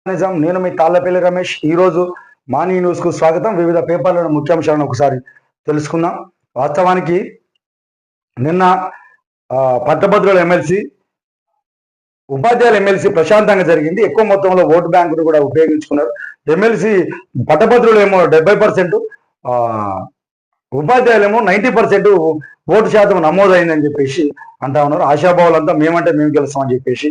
నేను మీ తాళ్లపల్లి రమేష్. ఈరోజు morning news కు స్వాగతం. వివిధ పేపర్లను ముఖ్యాంశాలను ఒకసారి తెలుసుకుందాం. వాస్తవానికి నిన్న పట్టభద్రుల ఎమ్మెల్సీ ఉపాధ్యాయుల ఎమ్మెల్సీ ప్రశాంతంగా జరిగింది. ఎక్కువ మొత్తంలో ఓటు బ్యాంకును కూడా ఉపయోగించుకున్నారు. ఎమ్మెల్సీ పట్టభద్రులు ఏమో 70%, ఉపాధ్యాయులేమో 90% ఓటు శాతం నమోదైందని చెప్పేసి అంటా ఉన్నారు. ఆశాభావులంతా మేమంటే మేము గెలుస్తామని చెప్పేసి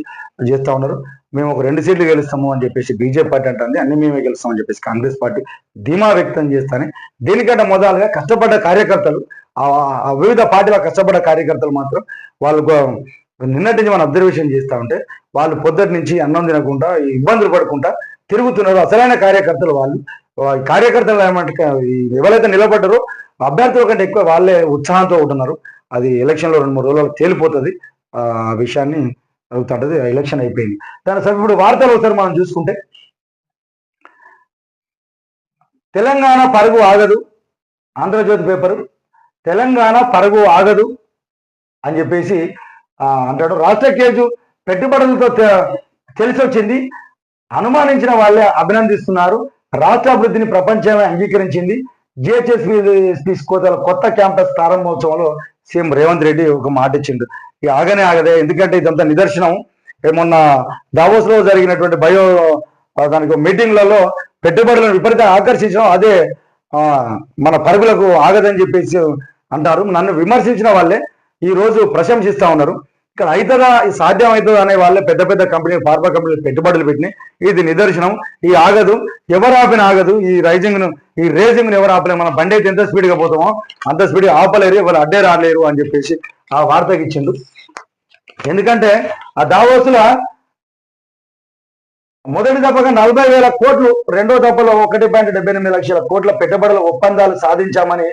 చేస్తూ ఉన్నారు. మేము ఒక 2 సీట్లు గెలుస్తాము అని చెప్పేసి బీజేపీ పార్టీ అంటుంది. అన్ని మేమే గెలుస్తామని చెప్పేసి కాంగ్రెస్ పార్టీ ధీమా వ్యక్తం చేస్తానే. దీనికంటే మొదలుగా కష్టపడ్డ కార్యకర్తలు, వివిధ పార్టీల కష్టపడ్డ కార్యకర్తలు మాత్రం వాళ్ళు నిన్నటి నుంచి మనం అబ్జర్వేషన్ చేస్తూ ఉంటే వాళ్ళు పొద్దుటి నుంచి అన్నం తినకుండా ఇబ్బందులు పడకుండా తిరుగుతున్నారు. అసలైన కార్యకర్తలు వాళ్ళు. కార్యకర్తలు ఏమంటే ఎవరైతే నిలబడ్డారో అభ్యర్థుల కంటే ఎక్కువ వాళ్ళే ఉత్సాహంతో ఉంటున్నారు. అది ఎలక్షన్లో 2-3 రోజులు తేలిపోతుంది. ఆ విషయాన్ని అవుతుంటది. ఎలక్షన్ అయిపోయింది. దాని సరే ఇప్పుడు వార్తలు ఒకసారి మనం చూసుకుంటే, తెలంగాణ పరుగు ఆగదు, ఆంధ్రజ్యోతి పేపరు తెలంగాణ పరుగు ఆగదు అని చెప్పేసి అంటాడు. రాష్ట్ర కేజు పెట్టుబడులతో తెలిసి వచ్చింది, అనుమానించిన వాళ్ళే అభినందిస్తున్నారు, రాష్ట్ర అభివృద్ధిని ప్రపంచమే అంగీకరించింది, జిహెచ్ఎస్పీ కోతల కొత్త క్యాంపస్ ప్రారంభోత్సవంలో సీఎం రేవంత్ రెడ్డి ఒక మాట ఇచ్చిండు. ఇక ఆగనే ఆగదే, ఎందుకంటే ఇదంతా నిదర్శనం. మొన్న దావోస్ లో జరిగినటువంటి దానికి మీటింగ్లలో పెట్టుబడులను విపరీతంగా ఆకర్షించడం అదే మన పరుగులకు ఆగదని చెప్పేసి అంటారు. నన్ను విమర్శించిన వాళ్ళే ఈ రోజు ప్రశంసిస్తా ఉన్నారు. ఇక్కడ అవుతుందా, సాధ్యం అవుతుందా అనే వాళ్ళే పెద్ద పెద్ద కంపెనీలు, ఫార్మా కంపెనీలు పెట్టుబడులు పెట్టినాయి. ఇది నిదర్శనం. ఈ ఆగదు, ఎవరు ఆపిన ఆగదు. ఈ రేసింగ్ ను ఎవరు ఆపలేరు. మన బండి అయితే ఎంత స్పీడ్గా పోతామో అంత స్పీడ్గా ఆపలేరు, ఎవరు అడ్డే రాలేరు అని చెప్పేసి ఆ వార్తకి ఇచ్చిండు. ఎందుకంటే ఆ దావోసుల మొదటి దఫగా 40,000 కోట్లు, రెండో దఫలో 1.78 లక్షల కోట్ల పెట్టుబడుల ఒప్పందాలు సాధించామని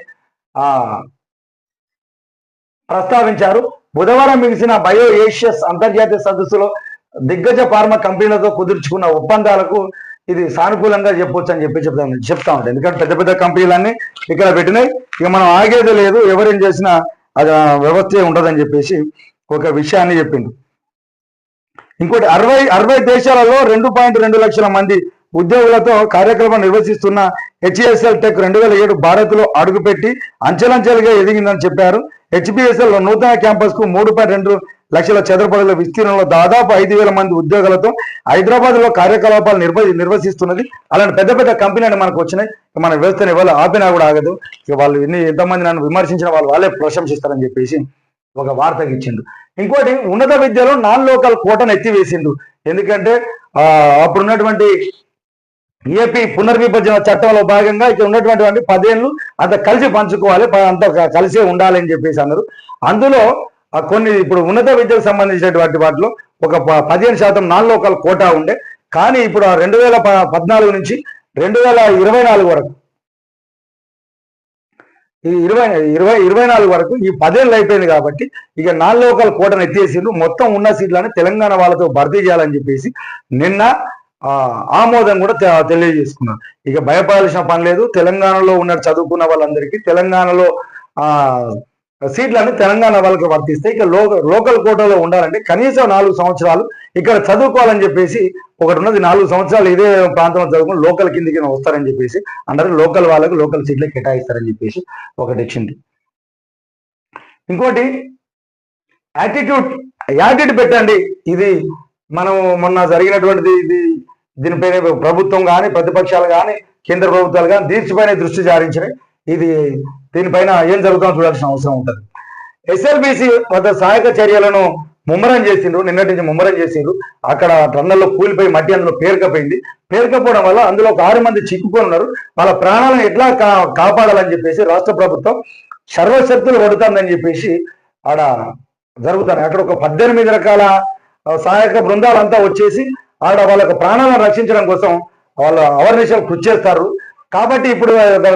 ప్రస్తావించారు. బుధవారం ముగిసిన బయో ఏషియస్ అంతర్జాతీయ సదస్సులో దిగ్గజ ఫార్మా కంపెనీలతో కుదుర్చుకున్న ఒప్పందాలకు ఇది సానుకూలంగా చెప్పొచ్చు అని చెప్పి చెప్తా ఉంటాయి. ఎందుకంటే పెద్ద పెద్ద కంపెనీలన్నీ ఇక్కడ పెట్టినాయి. ఇక మనం ఆగేది లేదు, ఎవరేం చేసినా అది వ్యవస్థే ఉంటుందని చెప్పేసి ఒక విషయాన్ని చెప్పింది. ఇంకోటి 60 దేశాలలో 2.2 లక్షల మంది ఉద్యోగులతో కార్యక్రమం నిర్వహిస్తున్న హెచ్ఈఎస్ఎల్ టెక్ 2007 భారత్ లో అడుగుపెట్టి అంచెలంచెలుగా ఎదిగిందని చెప్పారు. హెచ్పిఎస్ఎల్ నూతన క్యాంపస్ కు 3.2 లక్షల చదరపడుల విస్తీర్ణంలో దాదాపు 5,000 మంది ఉద్యోగులతో హైదరాబాద్ లో కార్యకలాపాలు నిర్వహిస్తున్నది. అలాంటి పెద్ద పెద్ద కంపెనీలు మనకు వచ్చినాయి. మన వ్యవస్థను ఎవరు ఆపినా కూడా ఆగదు. ఇక వాళ్ళు ఎంతమంది నన్ను విమర్శించిన వాళ్ళే ప్రశంసిస్తారని చెప్పేసి ఒక వార్తకి ఇచ్చిండు. ఇంకోటి, ఉన్నత విద్యలో నాన్ లోకల్ కోటను ఎత్తివేసిండు. ఎందుకంటే అప్పుడున్నటువంటి ఏపీ పునర్విభజన చట్టంలో భాగంగా ఇక్కడ ఉన్నటువంటి 10 ఏళ్ళు అంత కలిసి పంచుకోవాలి, అంత కలిసే ఉండాలని చెప్పేసి అన్నారు. అందులో కొన్ని ఇప్పుడు ఉన్నత విద్యకు సంబంధించినటువంటి వాటిలో ఒక 15% నాన్ లోకల్ కోటా ఉండే. కానీ ఇప్పుడు 2014 నుంచి 2024 వరకు, ఈ 2024 వరకు ఈ 10 ఏళ్ళు అయిపోయింది. కాబట్టి ఇక నాన్ లోకల్ కోటను ఎత్తేసిండ్రు. మొత్తం ఉన్న సీట్లను తెలంగాణ వాళ్ళతో భర్తీ చేయాలని చెప్పేసి నిన్న ఆమోదం కూడా తెలియజేసుకున్నారు. ఇక భయపడాల్సిన పని లేదు. తెలంగాణలో ఉన్న చదువుకున్న వాళ్ళందరికీ తెలంగాణలో సీట్లను తెలంగాణ వాళ్ళకి వర్తిస్తే ఇక లోకల్ కోటాలో ఉండాలంటే కనీసం 4 సంవత్సరాలు ఇక్కడ చదువుకోవాలని చెప్పేసి ఒకటి ఉన్నది. 4 సంవత్సరాలు ఇదే ప్రాంతంలో చదువుకుని లోకల్ కిందికి వస్తారని చెప్పేసి అందరూ లోకల్ వాళ్ళకు లోకల్ సీట్లే కేటాయిస్తారని చెప్పేసి ఒకటి ఇచ్చింది. ఇంకోటి, యాటిట్యూడ్ పెట్టండి. ఇది మనం మొన్న జరిగినటువంటిది. దీనిపైన ప్రభుత్వం కానీ ప్రతిపక్షాలు కానీ కేంద్ర ప్రభుత్వాలు కానీ దీర్ఘపైన దృష్టి సారించినాయి. దీనిపైన ఏం జరుగుతుందో చూడాల్సిన అవసరం ఉంటుంది. ఎస్ఎల్బిసి వద్ద సహాయక చర్యలను ముమ్మరం చేసిండ్రు. నిన్నటి నుంచి ముమ్మరం చేసిండ్రు. అక్కడ టన్నల్లో కూలిపోయి మట్టి అందులో పేరుకపోవడం వల్ల అందులో ఒక 6 మంది చిక్కుకొని ఉన్నారు. వాళ్ళ ప్రాణాలను ఎట్లా కాపాడాలని చెప్పేసి రాష్ట్ర ప్రభుత్వం సర్వశక్తులు కొడుతుందని చెప్పేసి ఆడ జరుగుతాయి. అక్కడ ఒక 18 రకాల సహాయక బృందాలంతా వచ్చేసి ఆడ వాళ్ళకు ప్రాణాలను రక్షించడం కోసం వాళ్ళు అవర్నిషాలు కృషి చేస్తారు. కాబట్టి ఇప్పుడు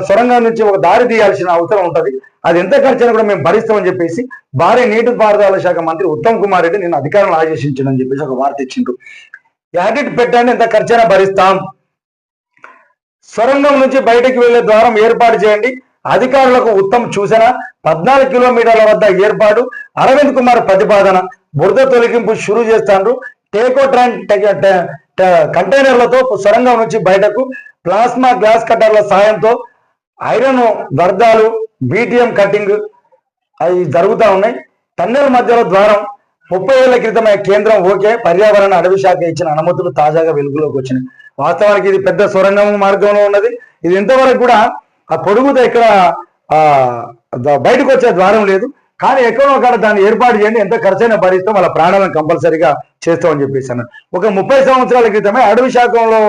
సొరంగం నుంచి ఒక దారి తీయాల్సిన అవసరం ఉంటుంది. అది ఎంత ఖర్చైనా కూడా మేము భరిస్తామని చెప్పేసి భారీ నీటిపారుదల శాఖ మంత్రి ఉత్తమ్ కుమార్ రెడ్డి నేను అధికారులను ఆదేశించని చెప్పేసి ఒక వార్త ఇచ్చిండ్రు. యాడిట్ పెట్టండి, ఎంత ఖర్చైనా భరిస్తాం. సొరంగం నుంచి బయటకు వెళ్లే ద్వారం ఏర్పాటు చేయండి. అధికారులకు ఉత్తమ్ సూచన. 14 కిలోమీటర్ల వద్ద ఏర్పాటు. అరవింద్ కుమార్ ప్రతిపాదన. బురద తొలగింపు షురూ చేస్తాండ్రు. టేకో కంటైనర్లతో సొరంగం నుంచి బయటకు ప్లాస్మా గ్లాస్ కట్టర్ల సాయంతో ఐరన్ వ్యర్థాలు బీటీఎం కటింగ్ అవి జరుగుతూ ఉన్నాయి. టన్నెల్ మధ్యలో ద్వారం 30 ఏళ్ల క్రితమే కేంద్రం ఓకే, పర్యావరణ అటవీ శాఖ ఇచ్చిన అనుమతులు తాజాగా వెలుగులోకి వచ్చినాయి. వాస్తవానికి ఇది పెద్ద సొరంగం మార్గంలో ఉన్నది. ఇది ఇంతవరకు కూడా ఆ పొడుగుతో ఇక్కడ బయటకు వచ్చే ద్వారం లేదు. కానీ ఎక్కడో అక్కడ దాన్ని ఏర్పాటు చేయండి, ఎంత ఖర్చైనా భరిస్తాం, వాళ్ళ ప్రాణాలను కంపల్సరీగా చేస్తామని చెప్పేసి అన్నారు. ఒక 30 సంవత్సరాల క్రితమే అటవీ శాఖలో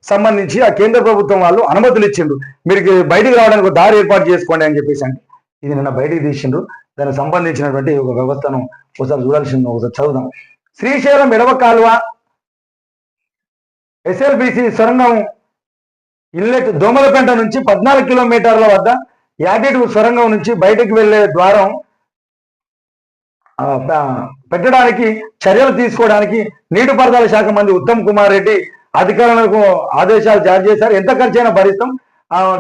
సంబంధించి ఆ కేంద్ర ప్రభుత్వం వాళ్ళు అనుమతులు ఇచ్చిండ్రు, మీరు బయటికి రావడానికి ఒక దారి ఏర్పాటు చేసుకోండి అని చెప్పేసి. అంటే ఇది నిన్న బయటికి తీసిండ్రు. దానికి సంబంధించినటువంటి ఒక వ్యవస్థను ఒకసారి చూడాల్సింది, ఒకసారి చదువుదాం. శ్రీశైలం ఎడవ కాలువ ఎస్ఎల్బిసి సొరంగం ఇల్లెట్ దోమలపేంట నుంచి 14 కిలోమీటర్ల వద్ద యాడిడ్ సొరంగం నుంచి బయటకు వెళ్లే ద్వారం పెట్టడానికి చర్యలు తీసుకోవడానికి నీటిపారుదల శాఖ మంత్రి ఉత్తమ్ కుమార్ రెడ్డి అధికారులకు ఆదేశాలు జారీ చేశారు. ఎంత ఖర్చైనా భరిస్తాం,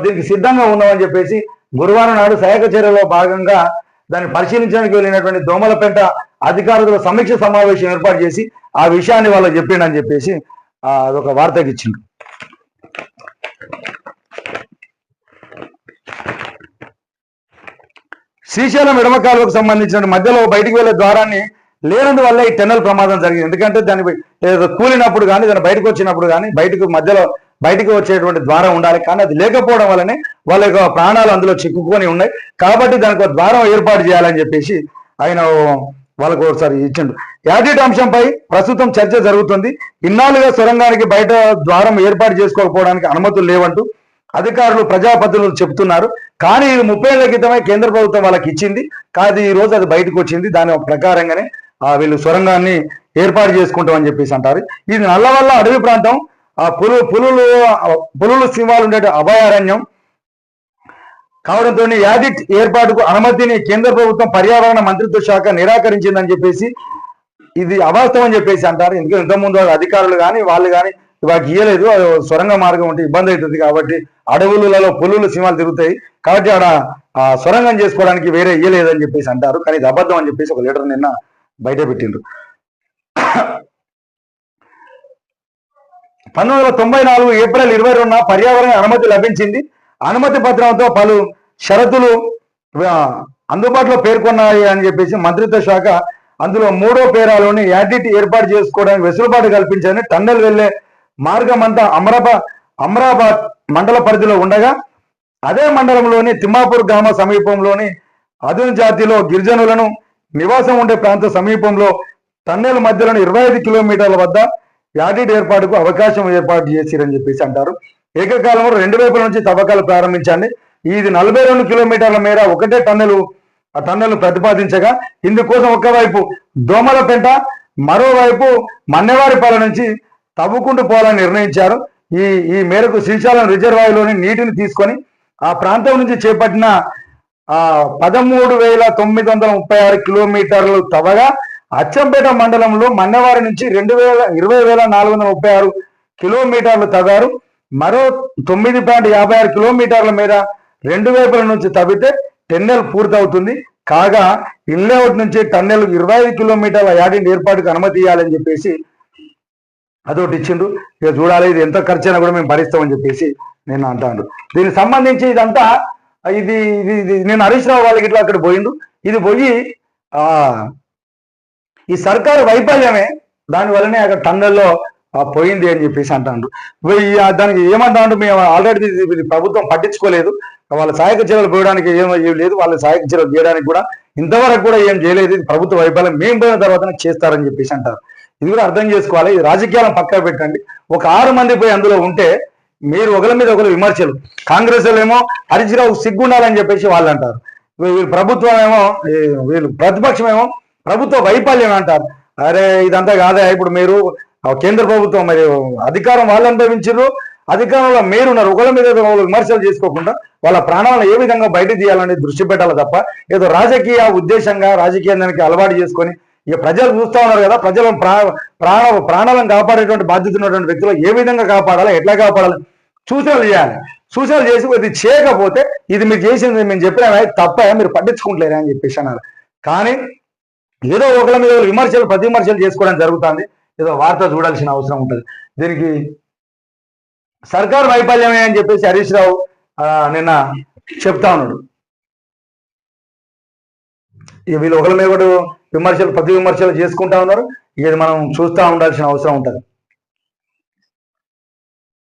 దీనికి సిద్ధంగా ఉన్నామని చెప్పేసి గురువారం నాడు సహాయక చర్యలో భాగంగా దాన్ని పరిశీలించడానికి వెళ్ళినటువంటి దోమలపేంట అధికారుల సమీక్ష సమావేశం ఏర్పాటు చేసి ఆ విషయాన్ని వాళ్ళు చెప్పిండని చెప్పేసి అదొక వార్తకి ఇచ్చిండు. శ్రీశైలం ఎడమ కాలువకు సంబంధించిన మధ్యలో బయటికి వెళ్లే ద్వారాన్ని లేనందువల్ల ఈ టెన్నెల్ ప్రమాదం జరిగింది. ఎందుకంటే దాన్ని కూలినప్పుడు కానీ దాన్ని బయటకు వచ్చినప్పుడు కానీ మధ్యలో బయటకు వచ్చేటువంటి ద్వారం ఉండాలి. కానీ అది లేకపోవడం వల్లనే వాళ్ళ యొక్క ప్రాణాలు అందులో చిక్కుకొని ఉన్నాయి. కాబట్టి దానికి ఒక ద్వారం ఏర్పాటు చేయాలని చెప్పేసి ఆయన వాళ్ళకు ఒకసారి ఇచ్చిండు. యాడిట్ అంశంపై ప్రస్తుతం చర్చ జరుగుతుంది. ఇన్నాళ్ళుగా సొరంగానికి బయట ద్వారం ఏర్పాటు చేసుకోకపోవడానికి అనుమతులు లేవంటూ అధికారులు ప్రజాప్రతినిధులు చెబుతున్నారు. కానీ ఇది 30 ఏళ్ల క్రితమే కేంద్ర ప్రభుత్వం వాళ్ళకి ఇచ్చింది. కాదు ఈ రోజు అది బయటకు వచ్చింది. దాని ప్రకారంగానే వీళ్ళు సొరంగాన్ని ఏర్పాటు చేసుకుంటామని చెప్పేసి అంటారు. ఇది నల్లవల్ల అడవి ప్రాంతం, పులులు సింహాలు ఉండే అభయారణ్యం కావడంతో యాడిట్ ఏర్పాటుకు అనుమతిని కేంద్ర ప్రభుత్వం పర్యావరణ మంత్రిత్వ శాఖ నిరాకరించిందని చెప్పేసి ఇది అవాస్తవం అని చెప్పేసి అంటారు. ఎందుకంటే ఇంతకుముందు అధికారులు కానీ వాళ్ళు కానీ వాటికి ఇయ్యలేదు, సొరంగ మార్గం ఉంటే ఇబ్బంది అవుతుంది కాబట్టి అడవులలో పులులు సింహాలు తిరుగుతాయి కాబట్టి ఆడ సొరంగం చేసుకోవడానికి వేరే ఇయ్యలేదని చెప్పేసి అంటారు. కానీ ఇది అబద్ధం అని చెప్పేసి ఒక లీటర్ నిన్న బయట పెట్టిండ్రు. 1994 ఏప్రిల్ 22న పర్యావరణ అనుమతి లభించింది. అనుమతి పత్రంతో పలు షరతులు అందుబాటులో పేర్కొన్నాయి అని చెప్పేసి మంత్రిత్వ శాఖ అందులో 3వ పేరాలోని యాడిట్ ఏర్పాటు చేసుకోవడానికి వెసులుబాటు కల్పించాలని టన్నెల్ వెళ్లే మార్గం అంతా అమరాబాద్ మండల పరిధిలో ఉండగా అదే మండలంలోని తిమ్మాపూర్ గ్రామ సమీపంలోని అదును జాతిలో గిరిజనులను నివాసం ఉండే ప్రాంత సమీపంలో టన్నెల్ మధ్యలోని 25 కిలోమీటర్ల వద్ద యాడిట్ ఏర్పాటుకు అవకాశం ఏర్పాటు చేసిరని చెప్పేసి అంటారు. ఏకకాలంలో 2 వైపుల నుంచి తవ్వకాలు ప్రారంభించండి. ఇది 42 కిలోమీటర్ల మేర ఒకటే టన్నెల్ ప్రతిపాదించగా ఇందుకోసం ఒకవైపు దోమలపేంట మరోవైపు మన్నెవారిపాలెం నుంచి తవ్వుకుంటూ పోవాలని నిర్ణయించారు. ఈ మేరకు శ్రీశైలం రిజర్వాయర్లోని నీటిని తీసుకొని ఆ ప్రాంతం నుంచి చేపట్టిన 13,936 కిలోమీటర్లు తవ్వగా అచ్చంపేట మండలంలో మన్నెవారి నుంచి 20,436 కిలోమీటర్లు తవ్వారు. మరో 9.56 కిలోమీటర్ల మేర 2 వైపుల నుంచి తవ్వితే టన్నెల్ పూర్తవుతుంది. కాగా ఇన్లేఅవుట్ నుంచి టన్నెల్ 25 కిలోమీటర్ల యాడిట్ ఏర్పాటుకు అనుమతి ఇవ్వాలని చెప్పేసి అదొకటి ఇచ్చిండ్రు. ఇక చూడాలి, ఇది ఎంత ఖర్చు అయినా కూడా మేము భరిస్తామని చెప్పేసి నేను అంటాను. దీనికి సంబంధించి ఇదంతా ఇది నేను హరీష్ రావు వాళ్ళకి ఇట్లా అక్కడ పోయిండు. ఇది పోయి ఈ సర్కారు వైఫల్యమే దానివల్లనే అక్కడ టన్నెల్లో పోయింది అని చెప్పేసి అంటాడు. దానికి ఏమంటా అంటే మేము ఆల్రెడీ ప్రభుత్వం పట్టించుకోలేదు, వాళ్ళ సహాయక చర్యలు పోయడానికి ఏం లేదు, వాళ్ళ సహాయక చర్యలు చేయడానికి కూడా ఇంతవరకు కూడా ఏం చేయలేదు, ఇది ప్రభుత్వ వైఫల్యం, మేము పోయిన తర్వాతనే చేస్తారని చెప్పేసి అంటారు. ఇది కూడా అర్థం చేసుకోవాలి. ఈ రాజకీయాలను పక్కన పెట్టండి. ఒక 6 మంది పోయి అందులో ఉంటే మీరు ఒకరి మీద ఒకరు విమర్శలు, కాంగ్రెస్ ఏమో హరీష్ రావు సిగ్గుండాలని చెప్పేసి వాళ్ళు అంటారు, వీళ్ళు ప్రభుత్వం ఏమో వీళ్ళు ప్రతిపక్షం ఏమో ప్రభుత్వ వైఫల్యం అంటారు. అరే ఇదంతా కాదా, ఇప్పుడు మీరు కేంద్ర ప్రభుత్వం మరి అధికారం వాళ్ళు అనుభవించారు, అధికారంలో మీరున్నారు, ఒకరి మీద విమర్శలు చేసుకోకుండా వాళ్ళ ప్రాణాలను ఏ విధంగా బయట తీయాలని దృష్టి పెట్టాలి తప్ప ఏదో రాజకీయ ఉద్దేశంగా రాజకీయానికి అలవాటు చేసుకొని ఇక ప్రజలు చూస్తూ ఉన్నారు కదా, ప్రజలను ప్రాణాలను కాపాడేటువంటి బాధ్యత ఉన్నటువంటి వ్యక్తులు ఏ విధంగా కాపాడాలి, ఎట్లా కాపాడాలి సూచనలు చేయాలి. సూచనలు చేసి ఇది చేయకపోతే ఇది మీరు చేసింది మేము చెప్పినా తప్ప మీరు పట్టించుకుంటలేరా అని చెప్పేసి అన్నారు. కానీ ఏదో ఒకరి మీద విమర్శలు ప్రతి విమర్శలు చేసుకోవడం జరుగుతుంది. ఏదో వార్త చూడాల్సిన అవసరం ఉంటుంది. దీనికి సర్కార్ వైఫల్యమే అని చెప్పేసి హరీష్ రావు నిన్న చెప్తా ఉన్నాడు. ఇక వీళ్ళు ఒకరి మీద విమర్శలు ప్రతి విమర్శలు చేసుకుంటా ఉన్నారు. ఇక మనం చూస్తూ ఉండాల్సిన అవసరం ఉంటుంది.